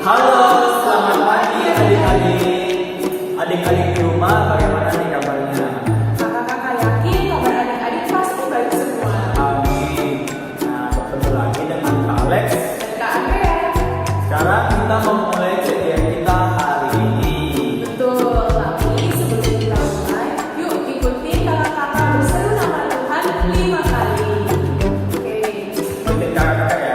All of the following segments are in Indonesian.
Halo, selamat pagi adik-adik. Adik-adik di rumah bagaimana nih kabarnya? Kakak-kakak yakin kabar adik-adik pasti baik semua. Amin. Nah, bertemu lagi dengan Kak Alex. Dan Kak Andrea. Sekarang kita mau mulai CGM kita hari ini. Betul, tapi sebelum kita mulai, yuk ikuti kakak-kakak berseru nama Tuhan 5 kali. Oke. Ikutin kakak-kakak ya.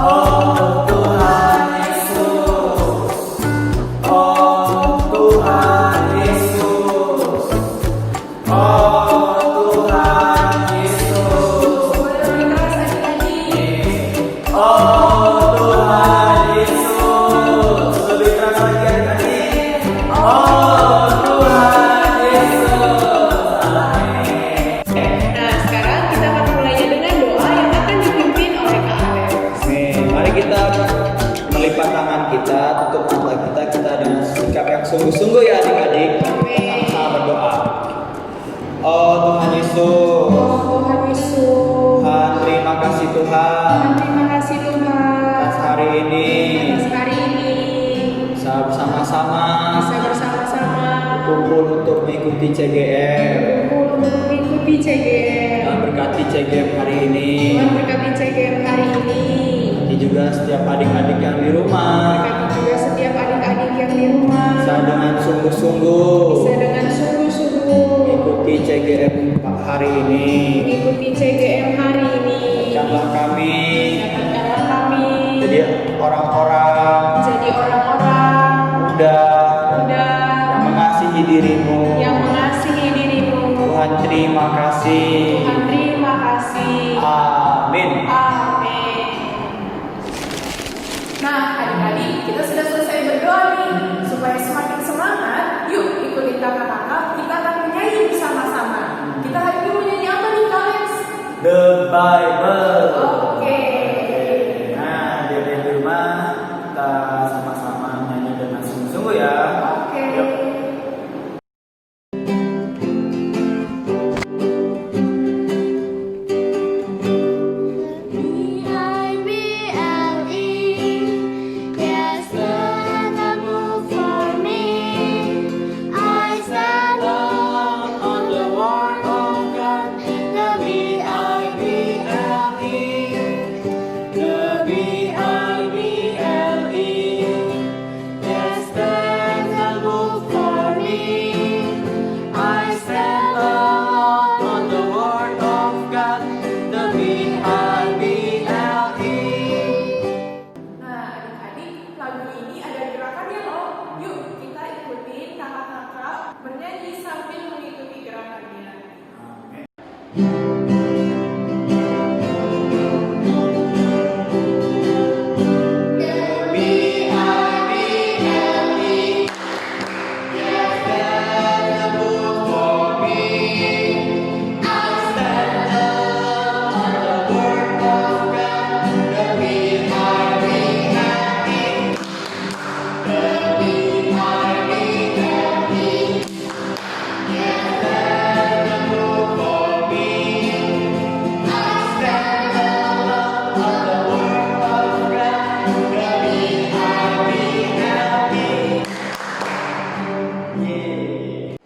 Oh Tuhan Yesus. Oh Tuhan Yesus. Oh Tuhan Yesus. boleh lebih keras adik-adik. Oh Tuhan Yesus. Lebih keras lagi adik-adik. Oh Tuhan Yesus. Amin. Nah, sekarang kita akan mulainya dengan doa yang akan dipimpin oleh Kak Alex. Nih, mari kita melipat tangan kita, tutup mata kita dengan sikap yang sungguh-sungguh ya adik-adik. Sama-sama berdoa. Oh Tuhan Yesus, Oh Tuhan Yesus, Tuhan terima kasih Tuhan terima kasih Tuhan atas hari ini atas hari ini bisa bersama-sama bisa bersama-sama kumpul untuk mengikuti CGM. berkumpul untuk mengikuti CGM. Dan berkati CGM hari ini. Tuhan berkati CGM hari ini. Nanti juga setiap adik-adik yang di rumah Berkati juga setiap adik-adik yang di rumah. bisa dengan sungguh-sungguh Bisa dengan sungguh-sungguh mengikuti CGM hari ini. mengikuti CGM hari ini. Jadilah kami Katakanlah kami jadi orang-orang jadi orang-orang muda muda yang mengasihi dirimu. yang mengasihi dirimu. Tuhan terima kasih. Tuhan terima kasih. Amin. Amin. Nah, adik-adik, kita sudah selesai berdoa nih. Supaya semakin semangat, yuk ikutin kakak-kakak. Kita akan menyanyi bersama-sama. Kita hari ini mau nyanyi apa nih, Kak Alex? The Bible. Oke. Nah, di rumah kita sama-sama nyanyi dengan sungguh-sungguh ya. Oke. Yuk. Yes, stand and move for me. I stand On the word of God, the B-I-B-L-E, the B-I-B-L-E. Yes, stand and move for me. I stand on the word of God, the B-I-B-L-E. Nah, adik-adik, lagu ini ada gerakannya loh. Yuk, kita ikutin kakak-kakak bernyanyi sambil mengikuti gerakannya.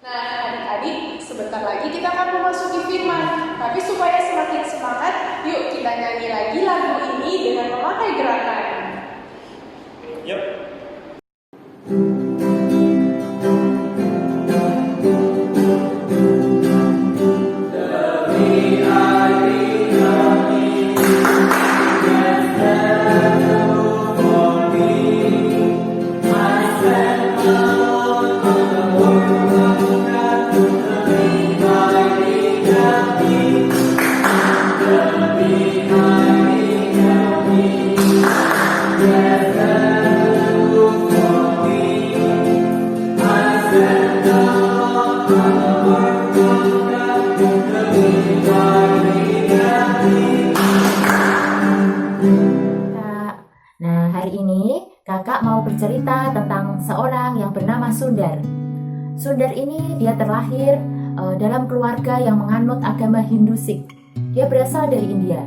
Nah, adik-adik, sebentar lagi kita akan memasuki firman. Tapi supaya semakin semangat, yuk kita nyanyi lagi lagu ini dengan memakai gerakan. Yuk. Nah, hari ini kakak mau bercerita tentang seorang yang bernama Sundar. Sundar ini dia terlahir dalam keluarga yang menganut agama Hindu Sikh. Dia berasal dari India.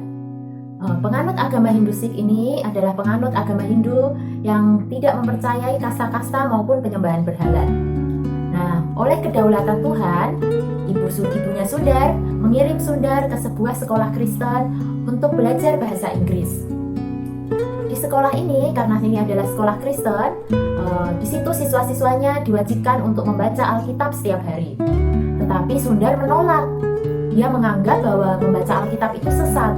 Penganut agama Hindu Sikh ini adalah penganut agama Hindu yang tidak mempercayai kasta-kasta maupun penyembahan berhala. Nah, oleh kedaulatan Tuhan, ibunya Sundar mengirim Sundar ke sebuah sekolah Kristen untuk belajar bahasa Inggris. Di sekolah ini, karena ini adalah sekolah Kristen, di situ siswa-siswanya diwajibkan untuk membaca Alkitab setiap hari. Tetapi Sundar menolak. Dia menganggap bahwa membaca Alkitab itu sesat.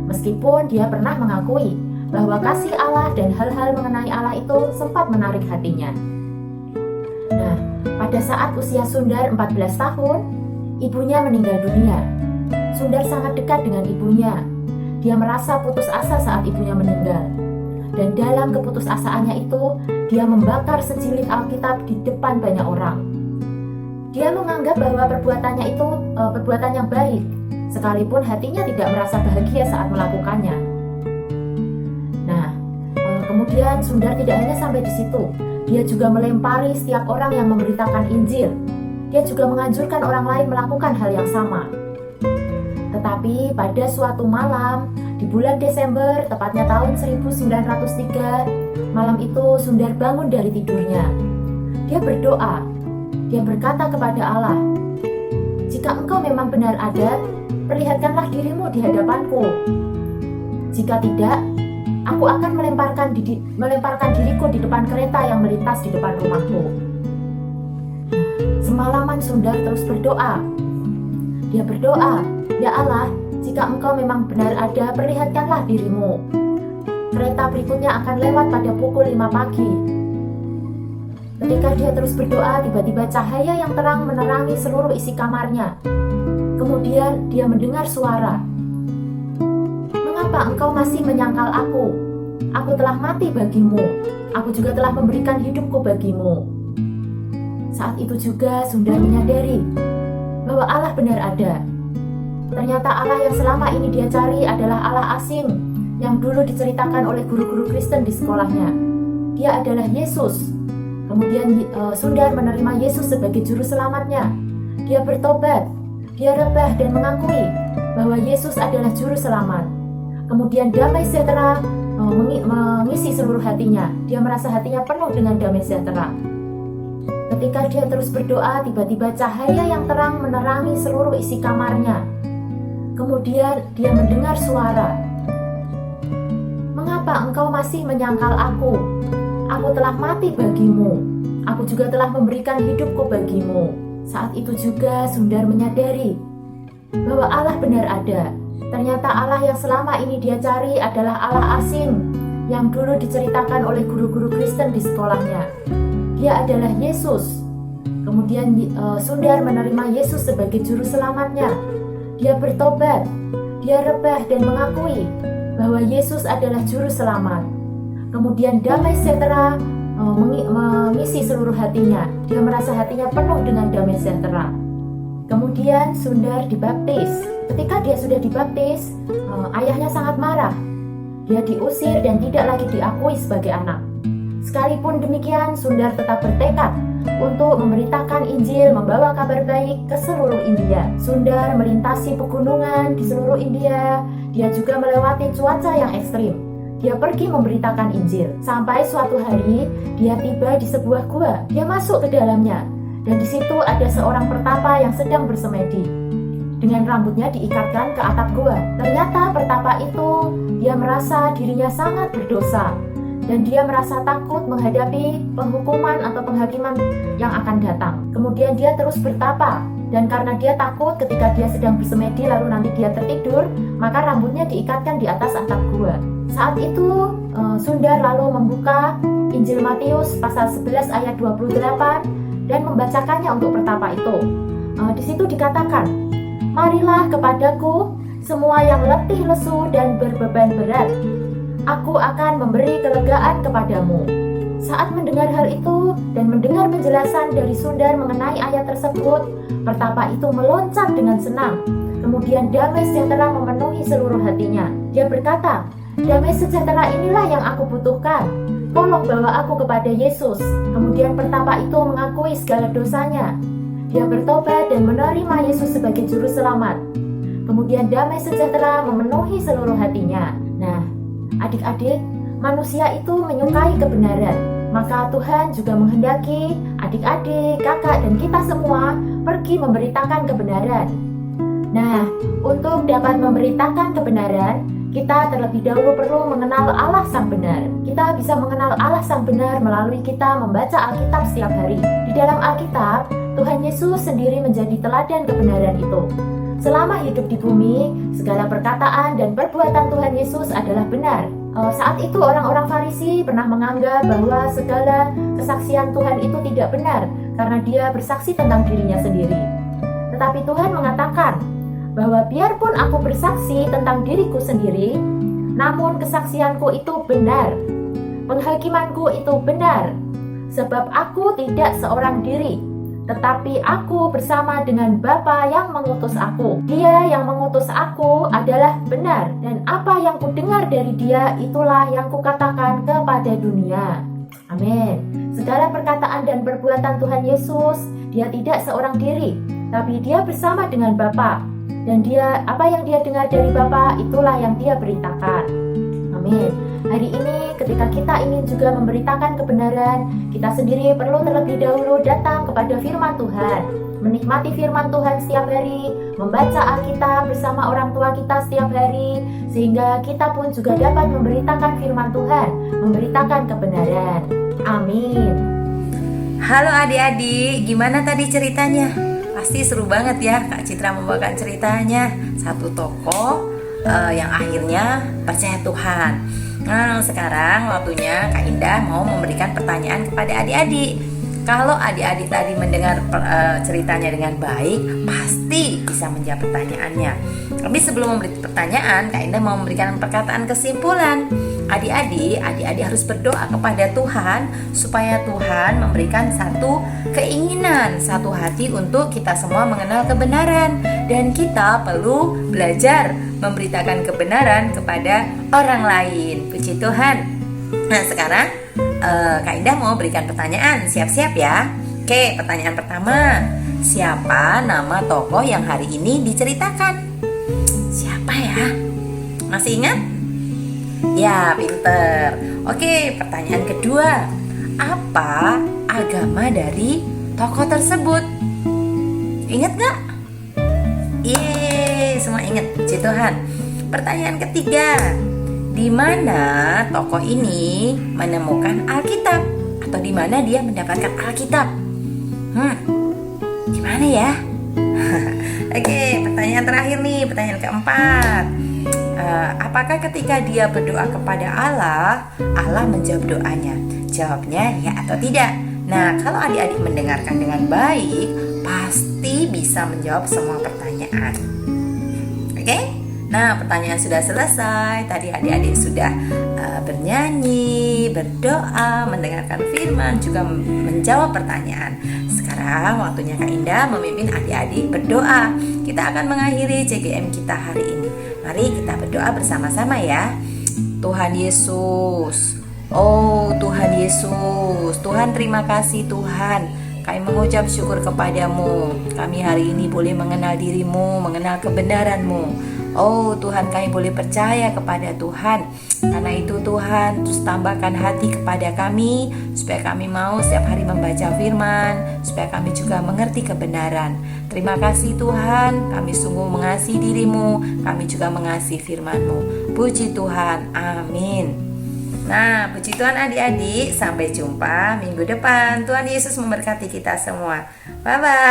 Meskipun dia pernah mengakui bahwa kasih Allah dan hal-hal mengenai Allah itu sempat menarik hatinya. Nah, pada saat usia Sundar 14 tahun, ibunya meninggal dunia. Sundar sangat dekat dengan ibunya. Dia merasa putus asa saat ibunya meninggal. Dan dalam keputusasaannya itu, dia membakar sejilid Alkitab di depan banyak orang. Dia menganggap bahwa perbuatannya itu perbuatan yang baik, sekalipun hatinya tidak merasa bahagia saat melakukannya. Nah, kemudian Sundar tidak hanya sampai di situ. Dia juga melempari setiap orang yang memberitakan Injil. Dia juga menganjurkan orang lain melakukan hal yang sama. Tetapi pada suatu malam, di bulan Desember, tepatnya tahun 1903, malam itu Sundar bangun dari tidurnya. Dia berdoa. Dia berkata kepada Allah, "Jika Engkau memang benar ada, perlihatkanlah dirimu di hadapanku. Jika tidak, aku akan melemparkan diriku di depan kereta yang melintas di depan rumahku." Semalaman Sundar terus berdoa. Dia berdoa, "Ya Allah, jika Engkau memang benar ada, perlihatkanlah dirimu. Kereta berikutnya akan lewat pada pukul 5 pagi. Ketika dia terus berdoa, tiba-tiba cahaya yang terang menerangi seluruh isi kamarnya. Kemudian dia mendengar suara, "Mengapa engkau masih menyangkal aku? Aku telah mati bagimu. Aku juga telah memberikan hidupku bagimu." Saat itu juga Sundar menyadari bahwa Allah benar ada. Ternyata Allah yang selama ini dia cari adalah Allah asing yang dulu diceritakan oleh guru-guru Kristen di sekolahnya. Dia adalah Yesus. Kemudian Sundar menerima Yesus sebagai juru selamatnya. Dia bertobat. Dia rebah dan mengakui bahwa Yesus adalah juru selamat. Kemudian damai sejahtera mengisi seluruh hatinya. Dia merasa hatinya penuh dengan damai sejahtera. Ketika dia terus berdoa, tiba-tiba cahaya yang terang menerangi seluruh isi kamarnya. Kemudian dia mendengar suara, "Mengapa engkau masih menyangkal aku? Aku telah mati bagimu. Aku juga telah memberikan hidupku bagimu." Saat itu juga Sundar menyadari bahwa Allah benar ada. Ternyata Allah yang selama ini dia cari adalah Allah asing yang dulu diceritakan oleh guru-guru Kristen di sekolahnya. Dia adalah Yesus. Kemudian Sundar menerima Yesus sebagai juru selamatnya. Dia bertobat. Dia rebah dan mengakui bahwa Yesus adalah juru selamat. Kemudian damai sejahtera mengisi seluruh hatinya. Dia merasa hatinya penuh dengan damai sejahtera. Kemudian Sundar dibaptis. Ketika dia sudah dibaptis, ayahnya sangat marah. Dia diusir dan tidak lagi diakui sebagai anak. Sekalipun demikian, Sundar tetap bertekad untuk memberitakan Injil, membawa kabar baik ke seluruh India. Sundar melintasi pegunungan di seluruh India. Dia juga melewati cuaca yang ekstrim. Dia pergi memberitakan Injil. Sampai suatu hari, dia tiba di sebuah gua. Dia masuk ke dalamnya. Dan di situ ada seorang pertapa yang sedang bersemedi. Dengan rambutnya diikatkan ke atap gua. Ternyata pertapa itu, dia merasa dirinya sangat berdosa. Dan dia merasa takut menghadapi penghukuman atau penghakiman yang akan datang. Kemudian dia terus bertapa. Dan karena dia takut ketika dia sedang bersemedi lalu nanti dia tertidur, maka rambutnya diikatkan di atas atap gua. Saat itu Sundar lalu membuka Injil Matius pasal 11 ayat 28 dan membacakannya untuk pertapa itu. Di situ dikatakan, "Marilah kepadaku semua yang letih lesu dan berbeban berat. Aku akan memberi kelegaan kepadamu." Saat mendengar hal itu dan mendengar penjelasan dari Sundar mengenai ayat tersebut, pertapa itu meloncat dengan senang. Kemudian damai sejahtera memenuhi seluruh hatinya. Dia berkata, "Damai sejahtera inilah yang aku butuhkan. Tolong bawa aku kepada Yesus." Kemudian pertapa itu mengakui segala dosanya. Dia bertobat dan menerima Yesus sebagai juru selamat. kemudian damai sejahtera memenuhi seluruh hatinya. Nah, adik-adik, manusia itu menyukai kebenaran. Maka Tuhan juga menghendaki adik-adik, kakak, dan kita semua pergi memberitakan kebenaran. Nah, untuk dapat memberitakan kebenaran, kita terlebih dahulu perlu mengenal Allah Sang Benar. Kita bisa mengenal Allah Sang Benar melalui kita membaca Alkitab setiap hari. Di dalam Alkitab, Tuhan Yesus sendiri menjadi teladan kebenaran itu. Selama hidup di bumi, segala perkataan dan perbuatan Tuhan Yesus adalah benar. Saat itu orang-orang Farisi pernah menganggap bahwa segala kesaksian Tuhan itu tidak benar karena dia bersaksi tentang dirinya sendiri. Tetapi Tuhan mengatakan bahwa biarpun aku bersaksi tentang diriku sendiri, namun kesaksianku itu benar, penghakimanku itu benar, sebab aku tidak seorang diri, tetapi aku bersama dengan Bapa yang mengutus aku. Dia yang mengutus aku adalah benar, dan apa yang kudengar dari dia itulah yang kukatakan kepada dunia. Amin. Segala perkataan dan perbuatan Tuhan Yesus, dia tidak seorang diri, tapi dia bersama dengan Bapa. Dan dia, apa yang dia dengar dari Bapa, itulah yang dia beritakan. Amin. Hari ini ketika kita ingin juga memberitakan kebenaran, kita sendiri perlu terlebih dahulu datang kepada firman Tuhan, menikmati firman Tuhan setiap hari, membaca Alkitab bersama orang tua kita setiap hari, sehingga kita pun juga dapat memberitakan firman Tuhan, memberitakan kebenaran. Amin. Halo adik-adik, gimana tadi ceritanya? Pasti seru banget ya, Kak Citra membawakan ceritanya. Satu tokoh yang akhirnya percaya Tuhan. Nah, sekarang waktunya Kak Indah mau memberikan pertanyaan kepada adik-adik. Kalau adik-adik tadi mendengar ceritanya dengan baik, pasti bisa menjawab pertanyaannya. Tapi sebelum memberi pertanyaan, Kak Indah mau memberikan perkataan kesimpulan. Adik-adik harus berdoa kepada Tuhan supaya Tuhan memberikan satu keinginan, satu hati untuk kita semua mengenal kebenaran. Dan kita perlu belajar memberitakan kebenaran kepada orang lain. Puji Tuhan. Nah, sekarang Kak Indah mau berikan pertanyaan. Siap-siap ya. Oke, pertanyaan pertama. Siapa nama tokoh yang hari ini diceritakan? Siapa ya? Masih ingat? Ya, pinter. Oke, pertanyaan kedua. Apa agama dari tokoh tersebut? Ingat gak? Yeay, semua ingat. Puji Tuhan. Pertanyaan ketiga. Di mana tokoh ini menemukan Alkitab? Atau di mana dia mendapatkan Alkitab? Di mana ya? Oke, pertanyaan terakhir nih, pertanyaan keempat. Apakah ketika dia berdoa kepada Allah, Allah menjawab doanya? Jawabnya ya atau tidak. Nah, kalau adik-adik mendengarkan dengan baik, pasti bisa menjawab semua pertanyaan. Oke? Nah, pertanyaan sudah selesai. Tadi adik-adik sudah bernyanyi, berdoa, mendengarkan firman, juga menjawab pertanyaan. Sekarang waktunya Kak Indah memimpin adik-adik berdoa. Kita akan mengakhiri CGM kita hari ini. Mari kita berdoa bersama-sama ya. Tuhan Yesus, oh Tuhan Yesus, Tuhan terima kasih Tuhan. Kami mengucap syukur kepadamu. Kami hari ini boleh mengenal dirimu, mengenal kebenaranmu. Oh Tuhan, kami boleh percaya kepada Tuhan. Karena itu Tuhan, terus tambahkan hati kepada kami, supaya kami mau setiap hari membaca firman, supaya kami juga mengerti kebenaran. Terima kasih Tuhan, kami sungguh mengasihi dirimu, kami juga mengasihi firman-Mu. Puji Tuhan, amin. Nah, puji Tuhan adik-adik, sampai jumpa minggu depan. Tuhan Yesus memberkati kita semua. Bye-bye.